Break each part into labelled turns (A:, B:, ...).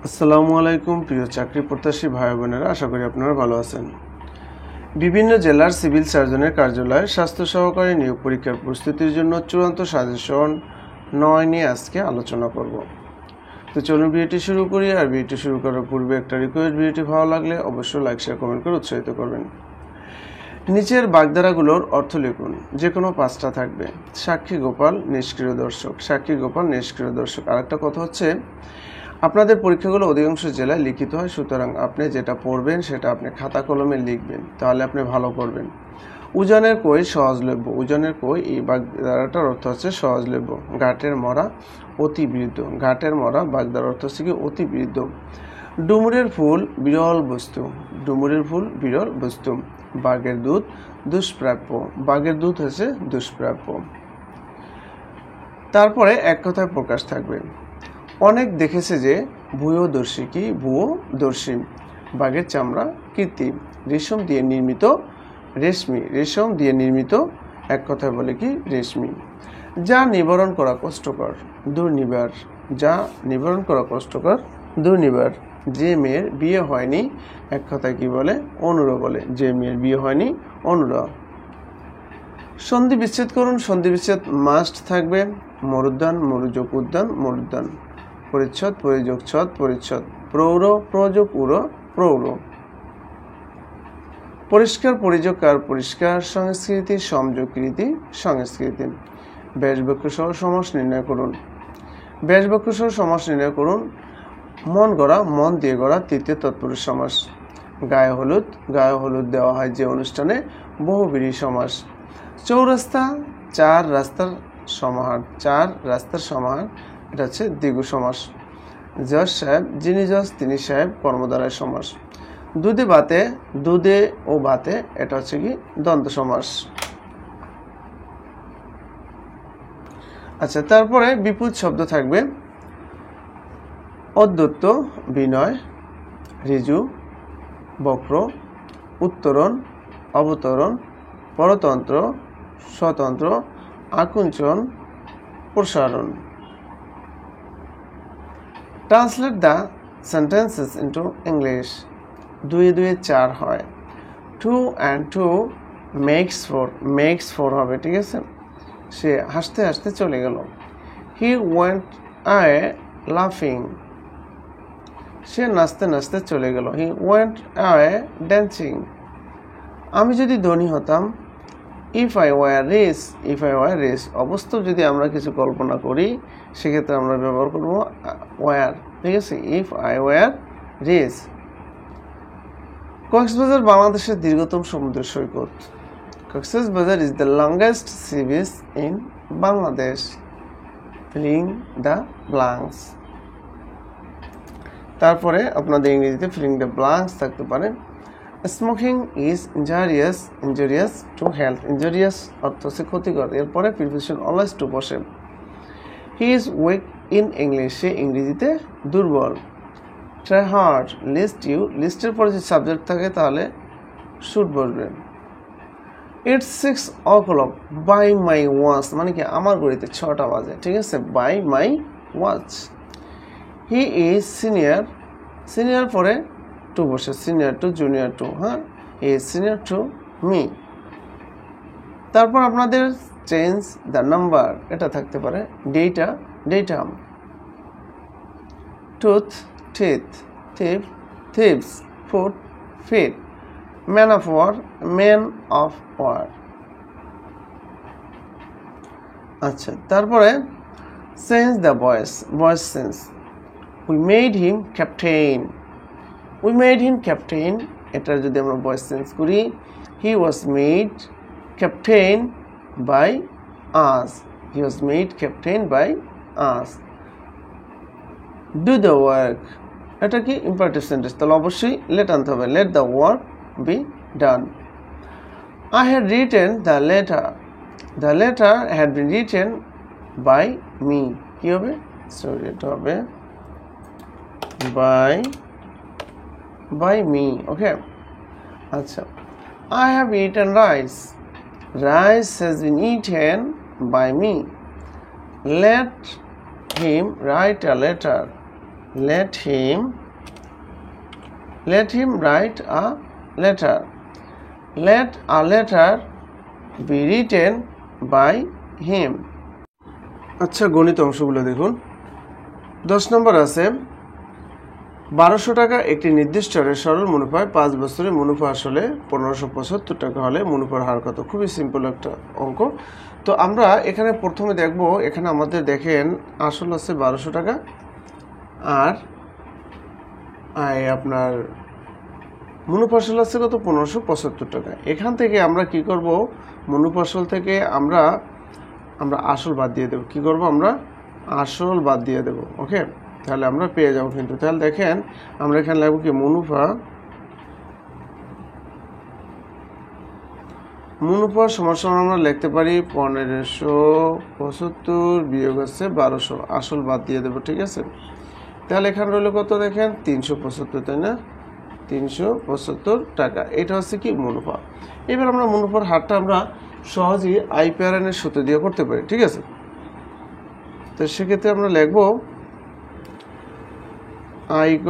A: আসসালামু আলাইকুম প্রিয় চাকরি প্রত্যাশী ভাই বোনেরা, আশা করি আপনারা ভালো আছেন। বিভিন্ন জেলার সিভিল সার্জনের কার্যালয়ে স্বাস্থ্য সহকারী নিয়োগ পরীক্ষার প্রস্তুতির জন্য চূড়ান্ত সাজেশন 9 নিয়ে আজকে আলোচনা করব। তো চলুন ভিডিওটি শুরু করি। আর ভিডিওটি শুরু করার পূর্বে একটা রিকোয়েস্ট, ভিডিওটি ভালো লাগলে অবশ্যই লাইক শেয়ার কমেন্ট করে উৎসাহিত করবেন। নিচের বাগধারাগুলোর অর্থ লিখুন, যে কোনো 5টা থাকবে। সাক্ষী গোপাল, নিষ্ক্রিয় দর্শক। সাক্ষী গোপাল, নিষ্ক্রিয় দর্শক। আরেকটা কথা হচ্ছে, আপনাদের পরীক্ষাগুলো অধিকাংশ জেলায় লিখিত হয়, সুতরাং আপনি যেটা পড়বেন সেটা আপনি খাতা কলমে লিখবেন, তাহলে আপনি ভালো করবেন। উজানের কই সহজলভ্য। উজানের কই এই বাগধারাটার অর্থ হচ্ছে সহজলভ্য। ঘাটের মরা অতি বৃদ্ধ। ঘাটের মরা বাগধারার অর্থ হচ্ছে কি অতি বৃদ্ধ। ডুমুরের ফুল বিরল বস্তু। ডুমুরের ফুল বিরল বস্তু। বাঘের দুধ দুষ্প্রাপ্য। বাঘের দুধ হচ্ছে দুষ্প্রাপ্য। তারপরে এক কথায় প্রকাশ থাকবে। অনেক দেখেছে যে ভূয়দর্শী। কি ভূয়দর্শী? বাঘের চামড়া কৃত্রিম। রেশম দিয়ে নির্মিত রেশমি। রেশম দিয়ে নির্মিত এক কথায় বলে কি রেশমি। যা নিবারণ করা কষ্টকর দুর্নিবার। যা নিবারণ করা কষ্টকর দুর্নিবার। যে মেয়ের বিয়ে হয়নি এক কথায় কি বলে অনুরা বলে। যে মেয়ের বিয়ে হয়নি অনুরা। সন্ধি বিচ্ছেদ করুন। সন্ধি বিচ্ছেদ মাস্ট থাকবে। মরুদ্যান মরুযোগ উদ্যান মরুদ্যান। পরিচ্ছদ পরিযোগ ছদ পরিচ্ছদ। প্রৌঢ় প্রযোগ উড় প্রৌঢ়। পরিষ্কার পরিযোগ কার পরিষ্কার। সংস্কৃতি সমযোগ কৃতি সংস্কৃতি। ব্যাস বাক্য সহ সমাস নির্ণয় করুন। ব্যাস বাক্য সহ সমাস নির্ণয় করুন। মন গড়া মন দিয়ে গড়া তৃতীয় তৎপুরুষ সমাস। গায়ে হলুদ গায়ে হলুদ দেওয়া হয় যে অনুষ্ঠানে বহুব্রীহি সমাস। চৌরাস্তা চার রাস্তার সমাহার। চার রাস্তার সমাহার, এটা হচ্ছে দ্বিগু সমাস। জজ সাহেব যিনি জজ তিনি সাহেব কর্মদ্বারায় সমাস। দুধে ভাতে দুধে ও ভাতে, এটা হচ্ছে কি দ্বন্দ্ব সমাস। আচ্ছা, তারপরে বিপুল শব্দ থাকবে। অদ্বৈত বিনয় ঋজু বক্র উত্তরণ অবতরণ পরতন্ত্র স্বতন্ত্র আকুঞ্চন প্রসারণ। Translate the sentences into English. 2 2 4 হয়। 2 and 2 makes 4। makes 4 হবে, ঠিক আছে। সে হাসতে হাসতে চলে গেল। হি ওয়েন্ট away লাফিং। সে নাচতে নাচতে চলে গেল। He went away dancing. আমি যদি ধনী হতাম। If I were rich. If I were rich অবস্থা যদি আমরা কিছু কল্পনা করি সেক্ষেত্রে আমরা ব্যবহার করব ওয়ার, ঠিক আছে। If I were rich. Cox's Bazar বাংলাদেশের দীর্ঘতম সমুদ্র সৈকত। Cox's Bazar is the longest sea beach in Bangladesh. Filling the blanks. তারপরে আপনাদের ইংরেজিতে ফিলিং দ্য ব্ল্যাঙ্কস থাকতে পারে। Smoking is injurious to health. Injurious অর্থ হচ্ছে ক্ষতিকর। এরপরে প্রিপোজিশন অলওয়েজ টু বসে। He is weak in English. সে ইংরেজিতে দুর্বল। Try hard. Lest you. লিস্টের পরে যদি সাবজেক্ট থাকে তাহলে শুড বসবে। It's 6 o'clock by my watch, মানে কি আমার ঘড়িতে 6টা বাজে, ঠিক আছে। By my watch. He is senior. Senior পরে টু বসে। Senior to junior to. হ্যাঁ, he is senior to me. তারপর আপনাদের চেঞ্জ দ্য নাম্বার, এটা থাকতে পারে। Data datum. Tooth teeth. Thief thieves. Foot feet. Man of war man of war. আচ্ছা, তারপরে change the voice voice change. We made him captain. We made him captain, এটা যদি আমরা ভয়েস চেঞ্জ করি, he was made captain by us. He was made captain by us. Do the work, এটা কি imperative sentence, তাহলে অবশ্যই let আনতে হবে। Let the work be done. I had written the letter. The letter had been written by me. কি হবে? Sorry, এটা হবে by me. Okay. আচ্ছা, I have eaten rice. Rice has been eaten by me. Let him write a letter. let him write a letter. Let a letter be written by him. আচ্ছা, গণিত অংশগুলো দেখুন। 10 নম্বর আছে 1200 টাকা একটি নির্দিষ্ট হারে সরল মুনাফায় 5 বছরে মুনাফা আসলে 1575 টাকা হলে মুনাফার হার কত? খুবই সিম্পল একটা অঙ্ক। তো আমরা এখানে প্রথমে দেখব, এখানে আমাদের দেখেন আসল আছে 1200 টাকা আর আপনার মুনাফা আসল আছে কত? 1575 টাকা। এখান থেকে আমরা কি করব? মুনাফা আসল থেকে আমরা আসল বাদ দিয়ে দেব। কি করব? আমরা আসল বাদ দিয়ে দেব। ওকে, তাহলে আমরা পেয়ে যাব কিন্তু। তাহলে দেখেন আমরা এখানে লিখব কি? মুনাফা সমান আমরা লিখতে পারি 1575 বিয়োগ আছে 1200, আসল বাদ দিয়ে দেব। ঠিক আছে, তাহলে এখানে রইল কত? দেখেন 375, তাই না? 375 টাকা। এটা হচ্ছে কি? মুনাফা। এবার আমরা মুনাফার হারটা আমরা সহজেই আইপিআরএন সূত্র দিয়ে করতে পারি। ঠিক আছে, তো সেক্ষেত্রে আমরা লিখব I =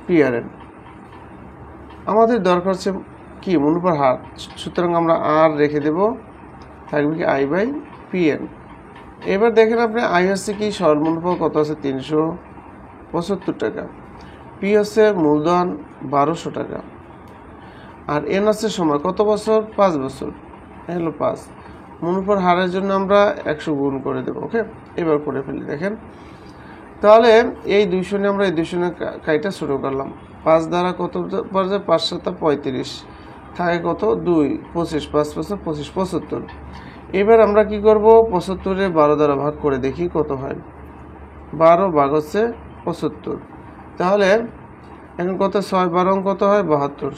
A: PRN। আমাদের দরকার হচ্ছে কি? মুনাফার হার, সুতরাং আমরা আর রেখে দেব, থাকবে কি? I/PN। এবার দেখেন আপনি আই হচ্ছে কি? সরল মুনাফা কত আছে? 375 টাকা। পি হচ্ছে মূলধন 1200 টাকা, আর এন হচ্ছে সময় কত বছর? 5 বছর, হলো 5। মুনাফার হারের জন্য আমরা 100 গুণ করে দেব। ওকে, এবার করে ফেলি। দেখেন তাহলে এই 200 নিয়ে আমরা এই 200 নিয়ে কাইটা শুরু করলাম। 5 দ্বারা কত পড়ে যায়? 5 × 7 = 35, থাকে কত? 2, 25, 5 × 5 = 25, 75। এবার আমরা কি করব? 75 12 দ্বারা ভাগ করে দেখি কত হয়। 12 ভাগ হচ্ছে 75, তাহলে এখন কত? 6 12 কত হয়? 72,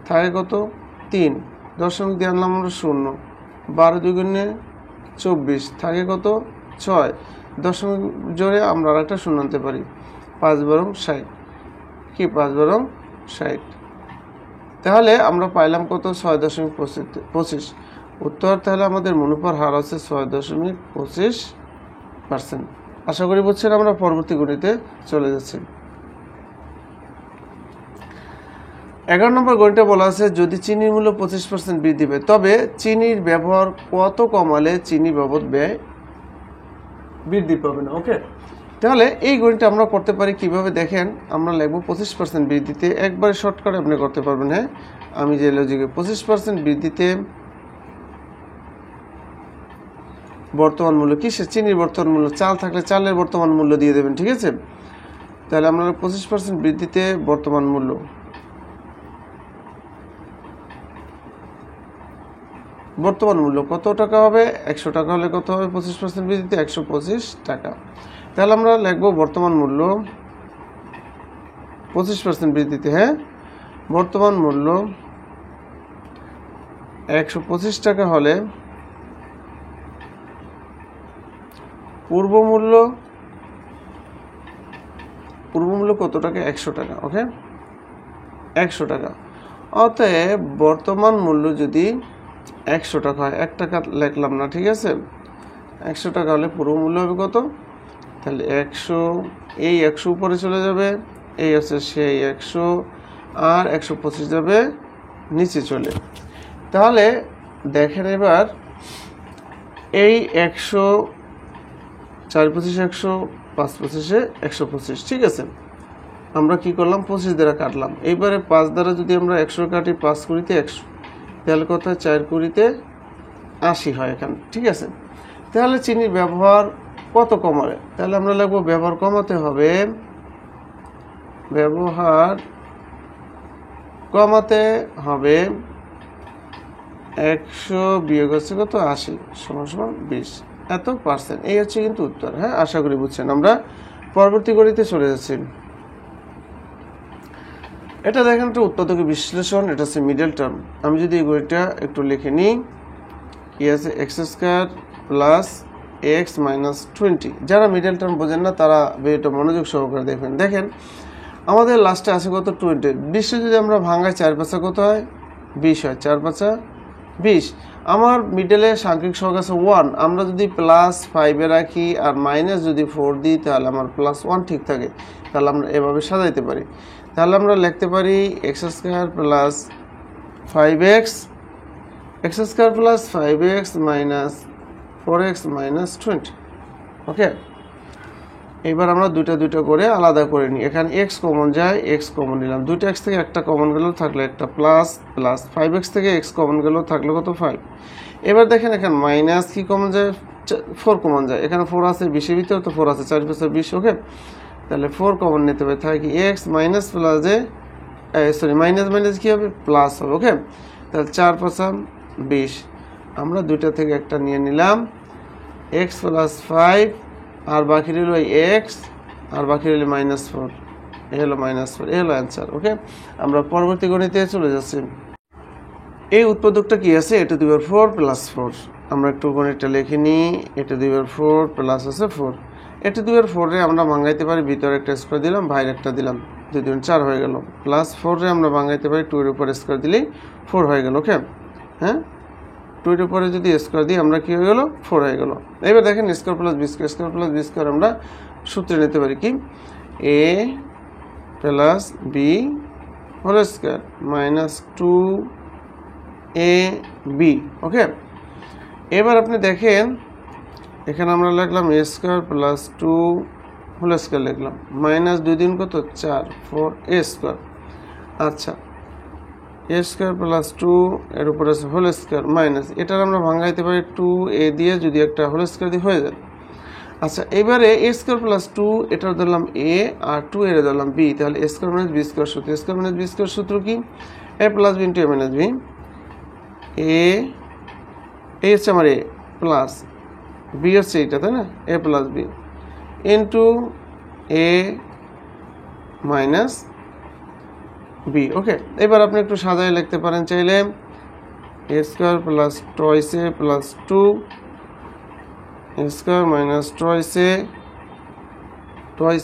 A: থাকে কত? 3, দশমিক দিয়ে আনলাম আমরা 0, 12 × 2 = 24, থাকে কত? 6, দশমিক জোরে আমরা আরেকটা শূন্য আনতে পারি। 5 × 60, কি? 5 × 60, তাহলে আমরা পাইলাম কত? 6.25। উত্তর তাহলে আমাদের মুনাফার হার আছে 6.25%। আশা করি বুঝছেন। আমরা পরবর্তী গণিতে চলে যাচ্ছি। 11 নম্বর গণিতে বলা আছে যদি চিনির মূল্য 25% বৃদ্ধি পায় তবে চিনির ব্যবহার কত কমালে চিনি বাবদ ব্যয় বৃদ্ধি পাবে না। ওকে, তাহলে এই গণিতটা আমরা করতে পারি কিভাবে? দেখেন আমরা লিখব 25% বৃদ্ধিতে, একবারে শর্টকাটে আপনি করতে পারবেন। হ্যাঁ, আমি যে লজিকে 25% বৃদ্ধিতে বর্তমান মূল্য, কিসের? চিনির বর্তমান মূল্য। চাল থাকলে চালের বর্তমান মূল্য দিয়ে দেবেন। ঠিক আছে, তাহলে আমরা 25% বৃদ্ধিতে বর্তমান মূল্য, কত টাকা হবে? 100 টাকা হলে কত হবে? 25% বৃদ্ধিতে 125 টাকা। তাহলে আমরা লিখব বর্তমান মূল্য 25% বৃদ্ধিতে, হ্যাঁ, বর্তমান মূল্য 125 টাকা হলে পূর্ব মূল্য কত টাকা? 100 টাকা। ওকে, 100 টাকা। অতএব বর্তমান মূল্য যদি 100 টাকা হয়, 1 টাকা লিখলাম না। ঠিক আছে, 100 টাকা হলে পূর্ব মূল্য হবে কত? তাহলে 100, এই 100 উপরে চলে যাবে, এই হচ্ছে সেই 100, আর 125 যাবে নিচে চলে। তাহলে দেখেন এবার এই 100, 4 × 25 100, 5 × 25 125। ঠিক আছে, আমরা কি করলাম? 25 দ্বারা কাটলাম। এইবারে 5 দ্বারা যদি আমরা 100 কাটি, 5 × 20 = 100, তাহলে কত হয়? 4 × 20 = 80 হয় এখানে। ঠিক আছে, তাহলে চিনির ব্যবহার কত কমাবে? তাহলে আমরা লিখব ব্যবহার কমাতে হবে, ব্যবহার কমাতে হবে 100 বিয়োগ হচ্ছে কত? 80 = 20, এত %। এই হচ্ছে কিন্তু উত্তর। হ্যাঁ, আশা করি বুঝছেন। আমরা পরবর্তী গণিতে চলে যাচ্ছি। এটা দেখেন একটা উৎপাদকের বিশ্লেষণ, এটা হচ্ছে মিডল টার্ম। আমি যদি এই গণিতটা একটু লিখে নিই, কি আছে? x² + x - 20। যারা মিডল টার্ম বোঝেন না তারা ভিডিওটা মনোযোগ সহকারে দেখবেন। দেখেন আমাদের লাস্টে আছে কত? 20। 20 যদি আমরা ভাঙাই 4 × 5 কত হয়? 20 হয়। 4 × 5 = 20। আমার মিডলে সাংখ্যিক সহগ আছে 1, আমরা যদি +5 রাখি আর মাইনাস যদি 4 দিই তাহলে আমার +1 ঠিক থাকে, তাহলে আমরা এভাবে সাজাইতে পারি। তাহলে আমরা লিখতে পারি x² + 5x, x² + 5x - 4x - 20। ওকে, এবার আমরা দুইটা করে আলাদা করে নিই। এখানে x কমন যায়, x কমন নিলাম, দুইটা x থেকে একটা কমন গেল, থাকলো একটা প্লাস, 5x থেকে x কমন গেল, থাকলো কত 5। এবার দেখেন এখানে মাইনাস কি কমন যায়, 4 কমন যায়, এখানে 4 আছে 20 এর ভিতরে, তো 4 আছে 4 × 4 = 20। ওকে, তাহলে 4 কমন নিতে হবে, থাকে x মাইনাস প্লাসে মাইনাস কি হবে, প্লাস হবে। ওকে, তাহলে 4 × 5 = 20, আমরা দুইটা থেকে একটা নিয়ে নিলাম, x + 5 আর বাকি রইল x আর বাকি রইল -4, এ হলো -4, এ হলো অ্যান্সার। ওকে, আমরা পরবর্তী গণিতে চলে যাচ্ছি। এই উৎপাদকটা কি আছে, a⁴ + 4। আমরা একটু গণিতটা লিখে নিই, a⁴ প্লাস আছে 4, a⁴ রে আমরা ভাঙাইতে পারি, ভিতরে একটা স্কোয়ার দিলাম, বাইরে একটা দিলাম, 2 × 4 হয়ে গেল, প্লাস 4 রে আমরা ভাঙাইতে পারি 2 এর উপর স্কোয়ার দিলেই 4 হয়ে গেল। ওকে, হ্যাঁ, 2 এর উপরে যদি স্কোয়ার দিই আমরা কি হয়ে গেল, 4 হয়ে গেল। এবার দেখেন স্কোয়ার প্লাস বি স্কোয়ার আমরা সূত্রে নিতে পারি কি, a + b² - 2ab। ওকে, এবার আপনি দেখেন এখানে আমরা লিখলাম a² + 2² লিখলাম, মাইনাস 2 দিন কত 4, 4a²। আচ্ছা, a² + 2 এর উপরে আছে হোল² মাইনাস, এটার আমরা ভাঙাইতে পারি 2a দিয়ে, যদি একটা হোল² দিয়ে হয়ে যায়। আচ্ছা, এবারে a² + 2 এটার ধরলাম a আর 2 এর ধরলাম b, তাহলে a² - b² সূত্র, a² - b² সূত্র কি, a + b * a - b, a হচ্ছে আমার a প্লাস b হচ্ছে এটা, তাই না, a + b into a - b। ওকে, এবার আপনি একটু সাজায় লিখতে পারেন চাইলে, a² + 2a + 2, a² - 2a +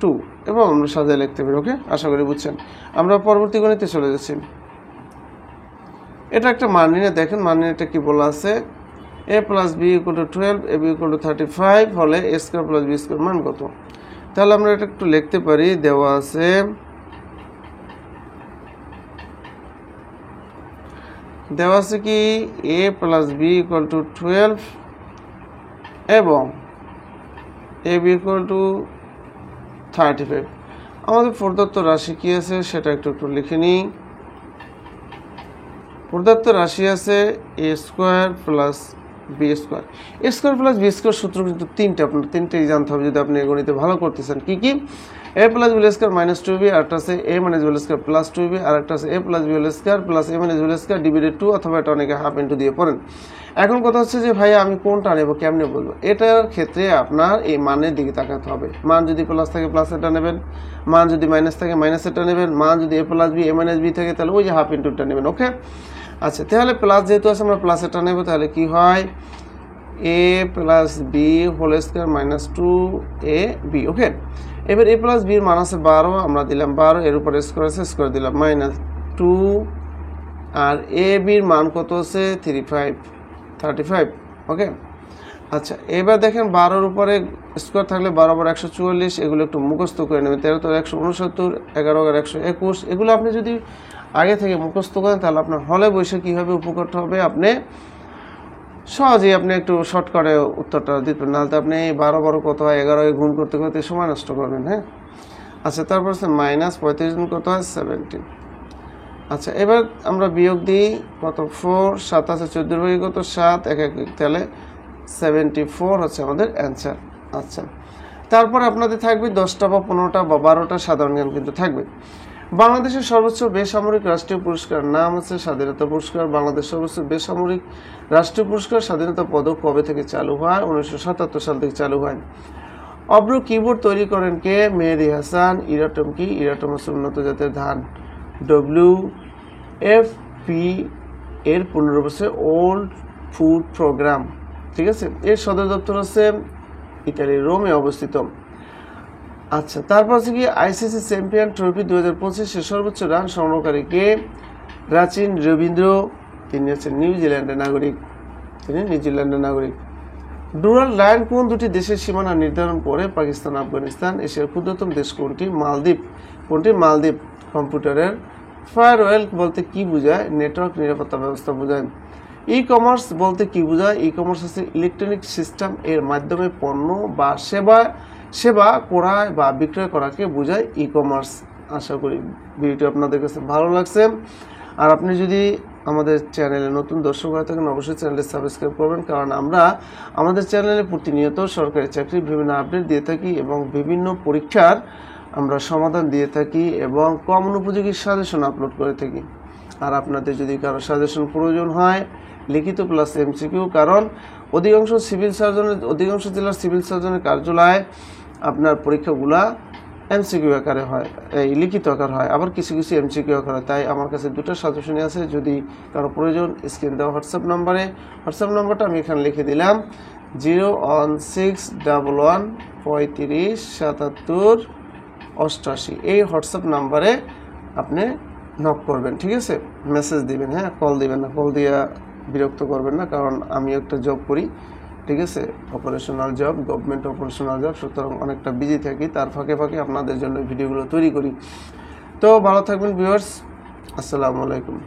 A: 2, এবং আমরা সাজায় লিখতে পারি। ওকে, আশা করি বুঝছেন। আমরা পরবর্তী গণিতে চলে যাচ্ছি। এটা একটা মান নিয়ে দেখেন, মান নিয়েটা কি বলা আছে, a + b = 12, ab = 35 হলে a² + b² মান কত। তাহলে আমরা এটা একটু লিখতে পারি, দেওয়া আছে কি a + b = 12 এবং ab = 35। আমাদের প্রদত্ত রাশি কি আছে সেটা একটু লিখে নিই। প্রদত্ত রাশি আছে a² + b²। a² + b² সূত্র কিন্তু তিনটে, আপনার তিনটেই জানতে হবে যদি আপনি গণিতে ভালো করতেছেন। কি কি, a + b² - 2b, আরেকটা আছে a - b² + 2b, আরেকটা আছে a + b² + a - b² divided 2, অথবা এটা অনেকে হাফ ইন্টু দিয়ে পড়েন। এখন কথা হচ্ছে যে ভাই আমি কোনটা নেব, কেমনে বলবো, এটার ক্ষেত্রে আপনার এই মানের দিকে তাকাতে হবে। মান যদি প্লাস থাকে প্লাসেরটা নেবেন, মান যদি মাইনাস থাকে মাইনাসেরটা নেবেন, মান যদি a + b a - b থাকে তাহলে ওই যে হাফ ইন্টুটা নেবেন। ওকে, আচ্ছা, তাহলে প্লাস যেহেতু আছে আমরা প্লাসেরটা নেব, তাহলে কি হয়, a + b² - 2ab। ওকে, এবার a + b এর মান আছে 12, আমরা দিলাম 12, এর উপরে স্কোয়ার আছে, স্কোয়ার দিলাম -2, আর ab এর মান কত আছে 35। ওকে, আচ্ছা, এবার দেখেন 12 এর উপরে স্কোয়ার থাকলে 12 বার 144, এগুলো একটু মুখস্থ করে নেবেন। 13 × 169, 11 × 121, এগুলো আপনি যদি আগে থেকে মুখস্থ করেন তাহলে আপনার হলে বসে কীভাবে উপকারটা হবে, আপনি সহজেই আপনি একটু শর্টকাটে উত্তরটা দিতে, নাহলে আপনি 12 কত হয় 11 গুণ করতে করতে সময় নষ্ট করবেন। হ্যাঁ, আচ্ছা, তারপর হচ্ছে -35 গুণ কত হয় 17। আচ্ছা, এবার আমরা বিয়োগ দিই, কত 4, 7 আছে 14 ভাগে কত 7, 1 1, তাহলে 74 হচ্ছে আমাদের অ্যান্সার। আচ্ছা, তারপর আপনাদের থাকবে 10টা বা 15টা বা 12টা সাধারণ জ্ঞান কিন্তু থাকবে। বাংলাদেশের সর্বোচ্চ বেসামরিক রাষ্ট্রীয় পুরস্কার নাম হচ্ছে স্বাধীনতা পুরস্কার। বাংলাদেশ সর্বোচ্চ বেসামরিক রাষ্ট্রীয় পুরস্কার স্বাধীনতা পদক কবে থেকে চালু হয়, 1977 সাল থেকে চালু হয়। অব্র কিবোর্ড তৈরি করেন কে, মেহেদি হাসান। ইরাটম কি, ইরাটম হচ্ছে উন্নত জাতের ধান। WFP এর পূর্ণরূপ হচ্ছে ওল্ড ফুড প্রোগ্রাম, ঠিক আছে। এর সদর দপ্তর হচ্ছে ইতালির রোমে অবস্থিত। আচ্ছা, তারপর হচ্ছে কি ICC চ্যাম্পিয়ন ট্রফি 2025 সর্বোচ্চ রান সংগ্রহকারী কে, রাচিন রবীন্দ্র তিনি হচ্ছেন নিউজিল্যান্ডের নাগরিক। তিনি নিউজিল্যান্ডের নাগরিক। ডুরাল লাইন কোন দুটি দেশের সীমানা নির্ধারণ করে? পাকিস্তান, আফগানিস্তান। এশিয়ার ক্ষুদ্রতম দেশ কোনটি? মালদ্বীপ। কোনটি? মালদ্বীপ। কম্পিউটারের ফায়ারওয়েল বলতে কি বোঝায়? নেটওয়ার্ক নিরাপত্তা ব্যবস্থা বোঝায়। ই কমার্স বলতে কি বোঝায়? ই কমার্স হচ্ছে ইলেকট্রনিক সিস্টেম এর মাধ্যমে পণ্য বা সেবা ক্রয় বা বিক্রয় করাকে বোঝায় ই কমার্স। আশা করি ভিডিওটি আপনাদের কাছে ভালো লাগছে। আর আপনি যদি আমাদের চ্যানেলে নতুন দর্শক হয়ে থাকেন অবশ্যই চ্যানেলটি সাবস্ক্রাইব করবেন, কারণ আমরা আমাদের চ্যানেলে প্রতিনিয়ত সরকারি চাকরির বিভিন্ন আপডেট দিয়ে থাকি এবং বিভিন্ন পরীক্ষার আমরা সমাধান দিয়ে থাকি এবং কমন উপযোগী সাজেশন আপলোড করে থাকি। আর আপনাদের যদি কারো সাজেশন প্রয়োজন হয় লিখিত প্লাস এমসিকিউ, কারণ অধিকাংশ জেলার সিভিল সার্জনের কার্যালয়ে আপনার পরীক্ষাগুলা এমসিকিউ আকারে হয়, এই লিখিত আকার হয়, আবার কিছু কিছু এমসিকিউ আকার হয়। তাই আমার কাছে দুটো সাজেশনই আছে, যদি কারো প্রয়োজন স্ক্রিন দেওয়া হোয়াটসঅ্যাপ নাম্বারটা আমি এখানে লিখে দিলাম 01611357788। এই হোয়াটসঅ্যাপ নাম্বারে আপনি নক করবেন, ঠিক আছে? মেসেজ দিবেন, হ্যাঁ, কল দিবেন না, কল দিয়ে বিরক্ত করবেন না, কারণ আমি একটা জব করি, ঠিক আছে, operational job, government operational job, সুতরাং অনেকটা বিজি থাকি, তার ফাঁকে ফাঁকে আপনাদের জন্য ভিডিওগুলো তৈরি করি। তো ভালো থাকবেন ভিউয়ার্স, আসসালামু আলাইকুম।